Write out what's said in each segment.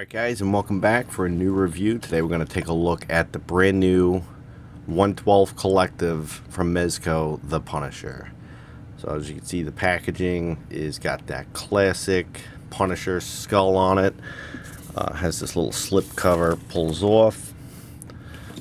Alright guys, and welcome back for a new review. Today we're going to take a look at the brand new 112 collective from Mezco, the Punisher. So as you can see, the packaging is got that classic Punisher skull on it. Has this little slip cover, pulls off.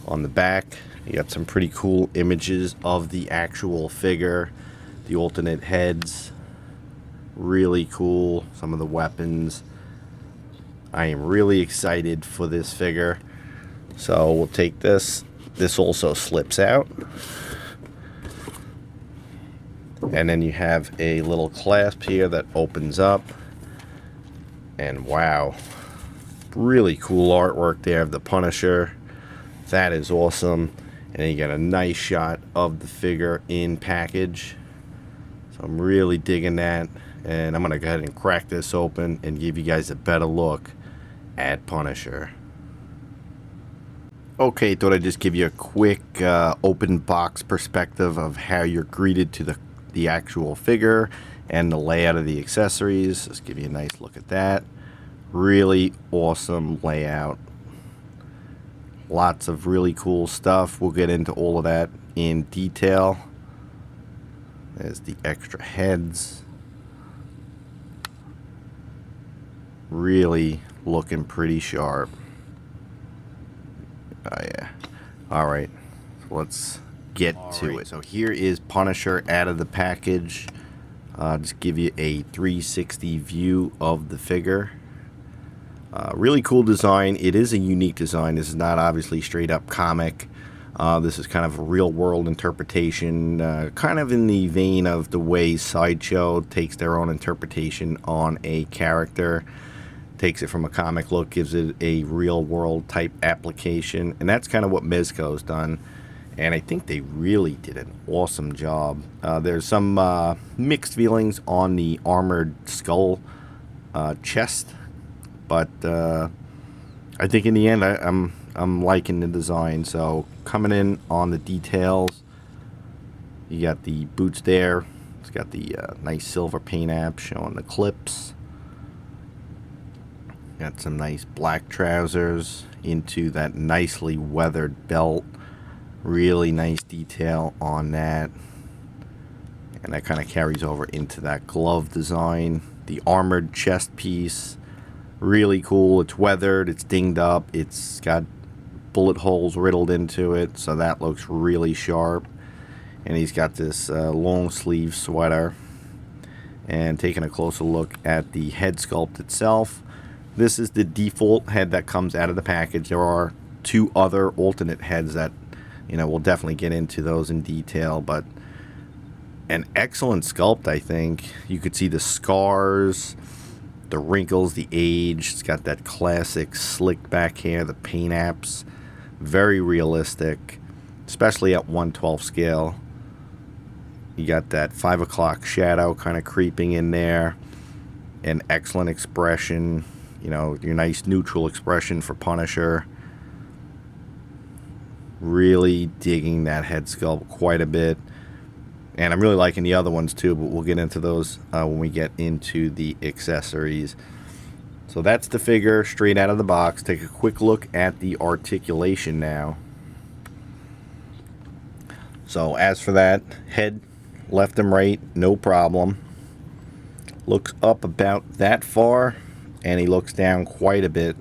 On the back you got some pretty cool images of the actual figure, the alternate heads, really cool, some of the weapons. I am really excited for this figure. So we'll take this. This also slips out. And then you have a little clasp here that opens up. And wow, really cool artwork there of the Punisher. That is awesome. And then you got a nice shot of the figure in package. So I'm really digging that. And I'm going to go ahead and crack this open and give you guys a better look at Punisher. Okay, thought I'd just give you a quick open box perspective of how you're greeted to the actual figure and the layout of the accessories. Let's give you a nice look at that. Really awesome layout. Lots of really cool stuff. We'll get into all of that in detail. There's the extra heads. Really looking pretty sharp. Oh yeah. Alright, so let's get to it. So here is Punisher out of the package. Just give you a 360 view of the figure. Really cool design. It is a unique design. This is not obviously straight up comic. This is kind of a real world interpretation, kind of in the vein of the way Sideshow takes their own interpretation on a character. Takes it from a comic look, gives it a real world type application, and that's kind of what Mezco's done, and I think they really did an awesome job. There's some mixed feelings on the armored skull chest, but I think in the end I'm liking the design. So coming in on the details, you got the boots there. It's got the nice silver paint app showing the clips. Got some nice black trousers into that nicely weathered belt. Really nice detail on that. And that kind of carries over into that glove design. The armored chest piece. Really cool. It's weathered. It's dinged up. It's got bullet holes riddled into it. So that looks really sharp. And he's got this long sleeve sweater. And taking a closer look at the head sculpt itself. This is the default head that comes out of the package. There are two other alternate heads that, we'll definitely get into those in detail, but an excellent sculpt, I think. You could see the scars, the wrinkles, the age. It's got that classic slick back hair, the paint apps. Very realistic, especially at 1/12 scale. You got that 5 o'clock shadow kind of creeping in there. An excellent expression. Your nice neutral expression for Punisher. Really digging that head sculpt quite a bit. And I'm really liking the other ones too, but we'll get into those when we get into the accessories. So that's the figure straight out of the box. Take a quick look at the articulation now. So as for that, head left and right, no problem. Looks up about that far. And he looks down quite a bit.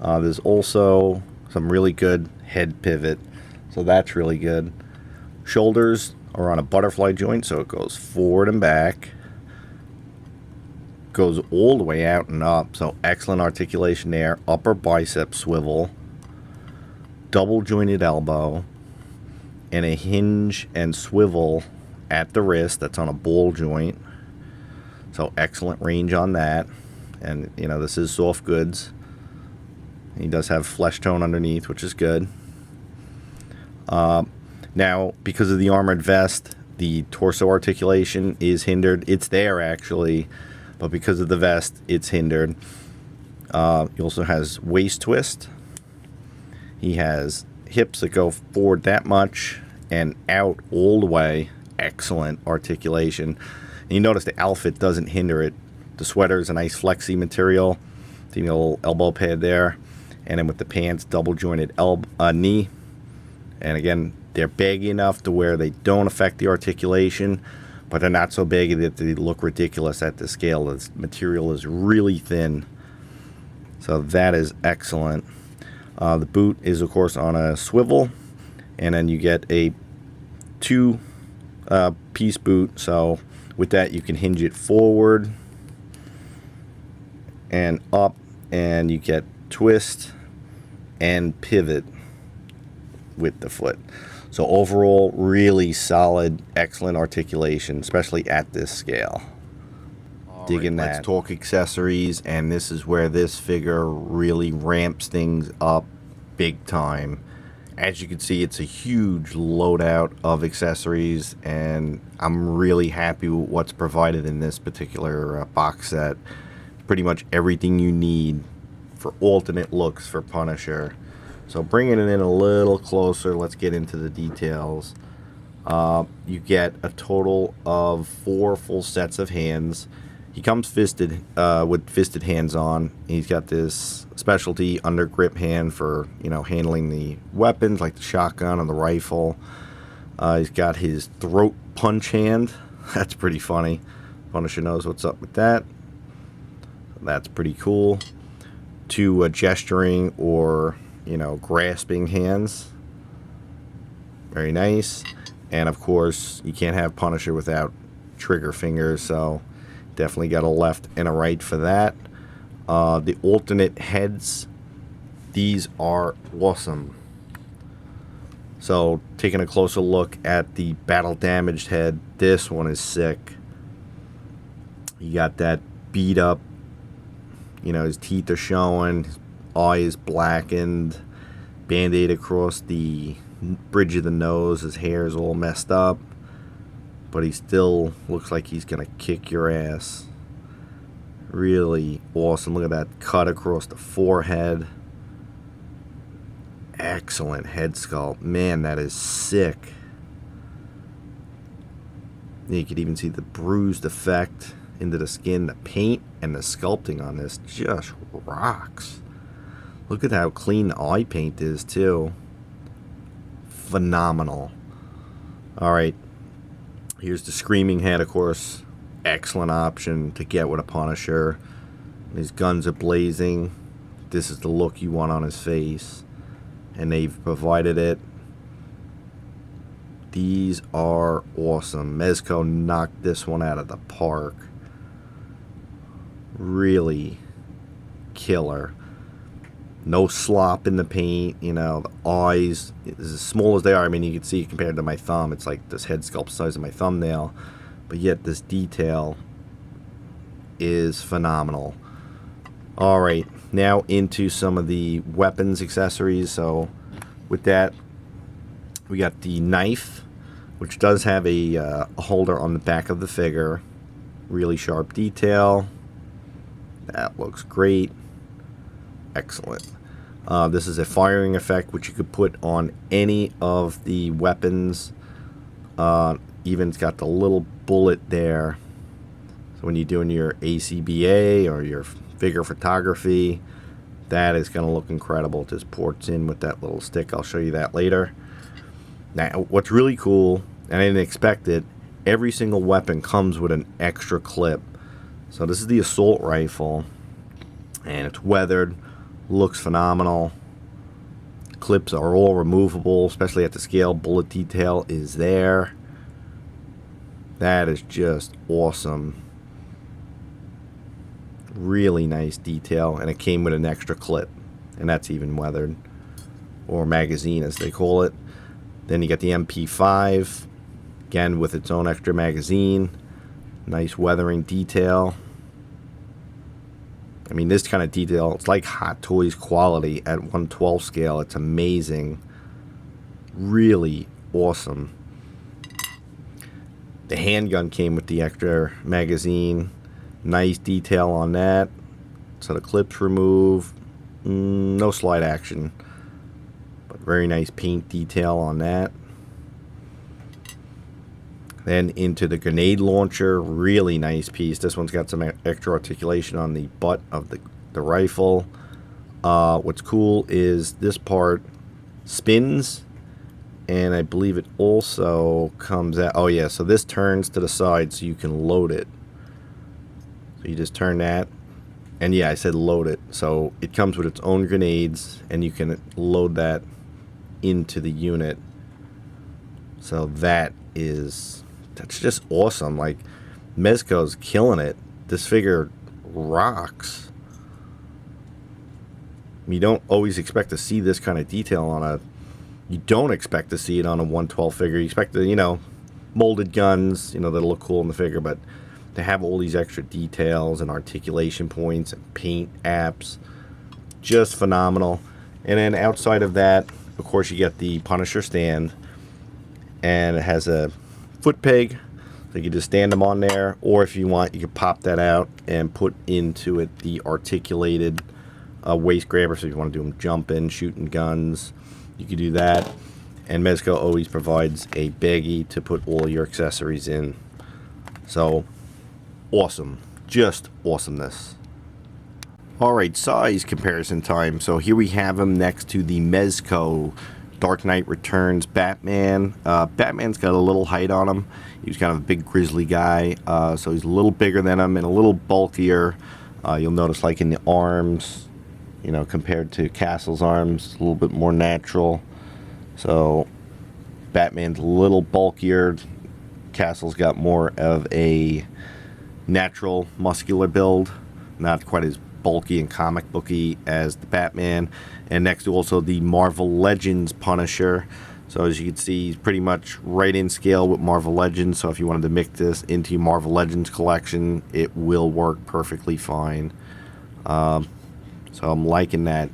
There's also some really good head pivot, so that's really good. Shoulders are on a butterfly joint, so it goes forward and back. Goes all the way out and up, so excellent articulation there. Upper bicep swivel, double jointed elbow, and a hinge and swivel at the wrist that's on a ball joint. So excellent range on that. And, this is soft goods. He does have flesh tone underneath, which is good. Now, because of the armored vest, the torso articulation is hindered. It's there, actually. But because of the vest, it's hindered. He also has waist twist. He has hips that go forward that much and out all the way. Excellent articulation. And you notice the outfit doesn't hinder it. The sweater is a nice flexy material. So you got a little elbow pad there. And then with the pants, double jointed knee. And again, they're big enough to where they don't affect the articulation, but they're not so big that they look ridiculous at the scale. The material is really thin. So that is excellent. The boot is, of course, on a swivel. And then you get a two-piece boot. So with that, you can hinge it forward and up, and you get twist and pivot with the foot. So overall, really solid, excellent articulation, especially at this scale. Digging that. Let's talk accessories, and this is where this figure really ramps things up big time. As you can see, it's a huge loadout of accessories, and I'm really happy with what's provided in this particular box set. Pretty much everything you need for alternate looks for Punisher. So bringing it in a little closer, let's get into the details. You get a total of 4 full sets of hands. He comes fisted with fisted hands on. He's got this specialty under grip hand for, you know, handling the weapons like the shotgun and the rifle. He's got his throat punch hand. That's pretty funny. Punisher knows what's up with that. That's pretty cool. 2 gesturing or, you know, grasping hands. Very nice. And of course, you can't have Punisher without trigger fingers, so definitely got a left and a right for that. The alternate heads, these are awesome. So taking a closer look at the battle damaged head, this one is sick. You got that beat up, you know, his teeth are showing, his eye is blackened, band-aid across the bridge of the nose, his hair is all messed up, but he still looks like he's gonna kick your ass. Really awesome. Look at that cut across the forehead. Excellent head sculpt. Man, that is sick. You could even see the bruised effect into the skin. The paint and the sculpting on this just rocks. Look at how clean the eye paint is too. Phenomenal. Alright, here's the screaming head, of course. Excellent option to get with a Punisher. His guns are blazing. This is the look you want on his face, and they've provided it. These are awesome. Mezco knocked this one out of the park. Really killer. No slop in the paint, you know, the eyes, as small as they are, I mean, you can see compared to my thumb, it's like this head sculpt size of my thumbnail, but yet this detail is phenomenal. Alright, now into some of the weapons accessories. So with that, we got the knife, which does have a holder on the back of the figure. Really sharp detail. That looks great. Excellent. This is a firing effect which you could put on any of the weapons. Even it's got the little bullet there. So when you're doing your ACBA or your figure photography, that is going to look incredible. It just ports in with that little stick. I'll show you that later. Now, what's really cool, and I didn't expect it, every single weapon comes with an extra clip. So this is the assault rifle, and it's weathered. Looks phenomenal. Clips are all removable, especially at the scale. Bullet detail is there. That is just awesome. Really nice detail, and it came with an extra clip, and that's even weathered, or magazine as they call it. Then you got the MP5, again with its own extra magazine. Nice weathering detail. I mean, this kind of detail, it's like Hot Toys quality at 1/12 scale. It's amazing. Really awesome. The handgun came with the extra magazine. Nice detail on that. So the clips remove. No slide action. But very nice paint detail on that. Then into the grenade launcher, really nice piece. This one's got some extra articulation on the butt of the the rifle. What's cool is this part spins, and I believe it also comes out. Oh yeah, so this turns to the side so you can load it. So you just turn that, and yeah, I said load it. So it comes with its own grenades, and you can load that into the unit. So that's just awesome. Like, Mezco's killing it. This figure rocks. You don't always expect to see this kind of detail on a... You don't expect to see it on a 112 figure. You expect the, molded guns, that look cool in the figure, but to have all these extra details and articulation points and paint apps, just phenomenal. And then outside of that, of course, you get the Punisher stand, and it has a foot peg. So you can just stand them on there, or if you want, you can pop that out and put into it the articulated waist grabber. So if you want to do them jumping, shooting guns, you can do that. And Mezco always provides a baggie to put all your accessories in. So awesome, just awesomeness. Alright, size comparison time. So here we have him next to the Mezco Dark Knight Returns Batman. Batman's got a little height on him. He was kind of a big grizzly guy, so he's a little bigger than him and a little bulkier. You'll notice, like, in the arms, compared to Castle's arms, a little bit more natural. So Batman's a little bulkier. Castle's got more of a natural muscular build, not quite as bulky and comic booky as the Batman. And next to also the Marvel Legends Punisher. So as you can see, he's pretty much right in scale with Marvel Legends. So if you wanted to mix this into your Marvel Legends collection, it will work perfectly fine. So I'm liking that.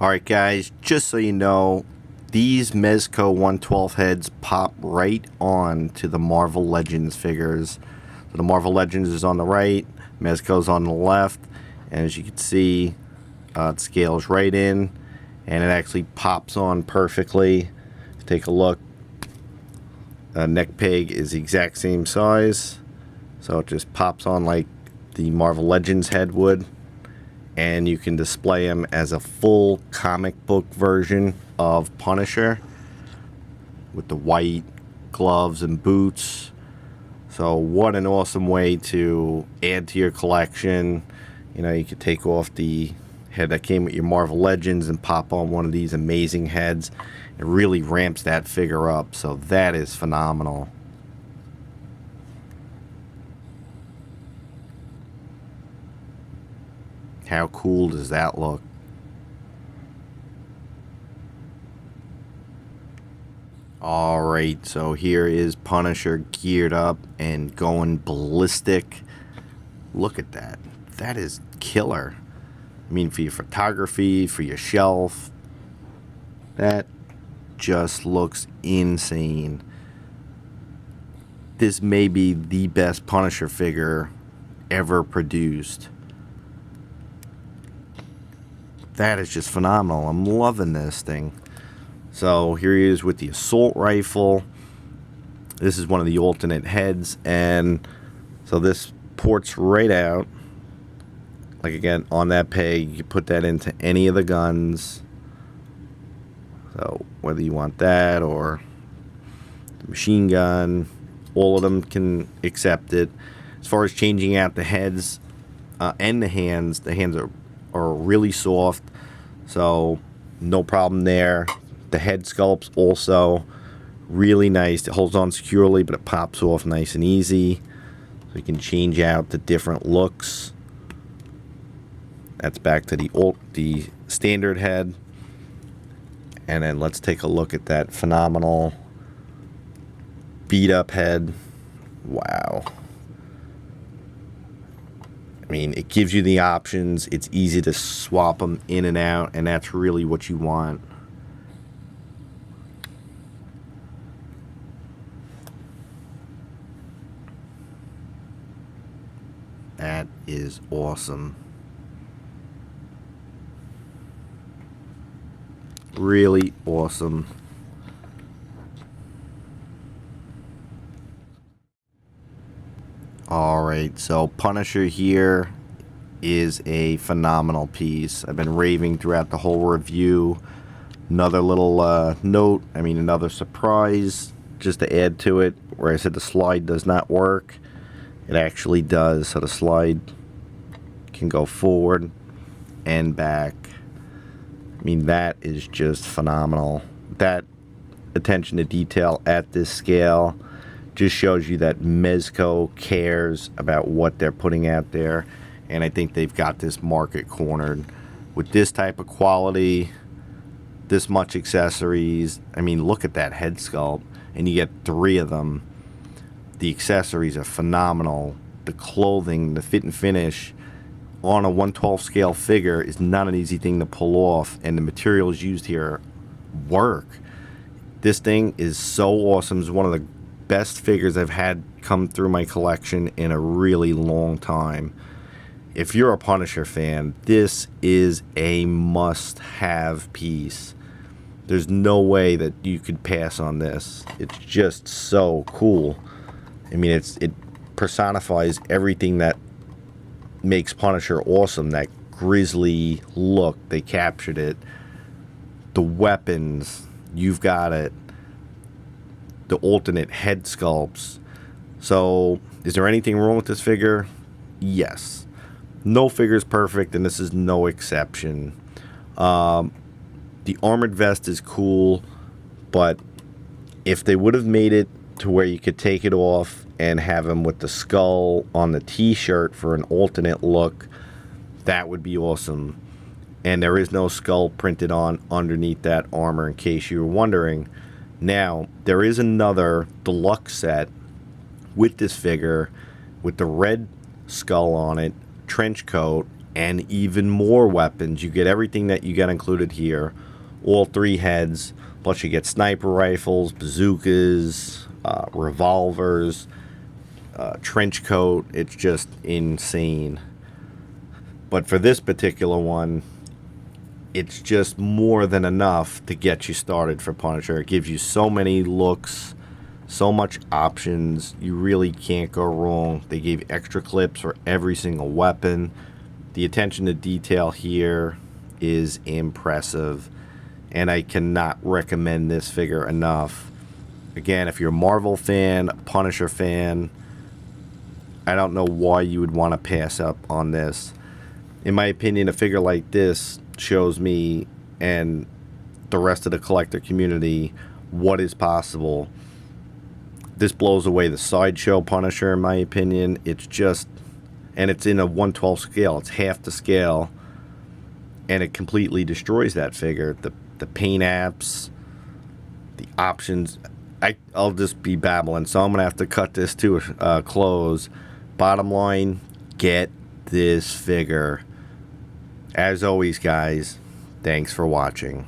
Alright guys, just so you know, these Mezco 112 heads pop right on to the Marvel Legends figures. So the Marvel Legends is on the right, Mezco's on the left, and as you can see, it scales right in, and it actually pops on perfectly. Take a look. Neck peg is the exact same size, so it just pops on like the Marvel Legends head would, and you can display him as a full comic book version of Punisher with the white gloves and boots. So what an awesome way to add to your collection. You could take off the head that came with your Marvel Legends and pop on one of these amazing heads. It really ramps that figure up, so that is phenomenal. How cool does that look? Alright, so here is Punisher geared up and going ballistic. Look at that. That is killer. I mean, for your photography, for your shelf, that just looks insane. This may be the best Punisher figure ever produced. That is just phenomenal. I'm loving this thing. So here he is with the assault rifle. This is one of the alternate heads, and so this ports right out. Like, again, on that peg, you put that into any of the guns. So whether you want that or the machine gun, all of them can accept it. As far as changing out the heads and the hands are really soft, so no problem there. The head sculpt's also really nice. It holds on securely, but it pops off nice and easy. So you can change out the different looks. That's back to the standard head. And then let's take a look at that phenomenal beat up head. Wow. I mean, it gives you the options. It's easy to swap them in and out, and that's really what you want. That is awesome. Really awesome. Alright, so Punisher here is a phenomenal piece. I've been raving throughout the whole review. Another little note, another surprise just to add to it, where I said the slide does not work. It actually does. So the slide can go forward and back. That is just phenomenal. That attention to detail at this scale just shows you that Mezco cares about what they're putting out there. And I think they've got this market cornered. With this type of quality, this much accessories, look at that head sculpt. And you get 3 of them. The accessories are phenomenal. The clothing, the fit and finish on a 1/12 scale figure is not an easy thing to pull off. And the materials used here work. This thing is so awesome. It's one of the best figures I've had come through my collection in a really long time. If you're a Punisher fan, this is a must-have piece. There's no way that you could pass on this. It's just so cool. It personifies everything that makes Punisher awesome. That grisly look, they captured it. The weapons, you've got it. The alternate head sculpts. So, is there anything wrong with this figure? Yes. No figure's perfect, and this is no exception. The armored vest is cool, but if they would have made it to where you could take it off and have him with the skull on the t-shirt for an alternate look, that would be awesome. And there is no skull printed on underneath that armor, in case you were wondering. Now, there is another deluxe set with this figure with the red skull on it, trench coat, and even more weapons. You get everything that you got included here. All 3 heads, plus you get sniper rifles, bazookas, revolvers, trench coat. It's just insane. But for this particular one, it's just more than enough to get you started for Punisher. It gives you so many looks, so much options. You really can't go wrong. They gave extra clips for every single weapon. The attention to detail here is impressive, and I cannot recommend this figure enough. Again, if you're a Marvel fan, a Punisher fan, I don't know why you would want to pass up on this. In my opinion, a figure like this shows me and the rest of the collector community what is possible. This blows away the Sideshow Punisher, in my opinion. It's just, and it's in a 1/12 scale. It's half the scale, and it completely destroys that figure. The paint apps, the options. I'll just be babbling, so I'm going to have to cut this to a close. Bottom line, get this figure. As always, guys, thanks for watching.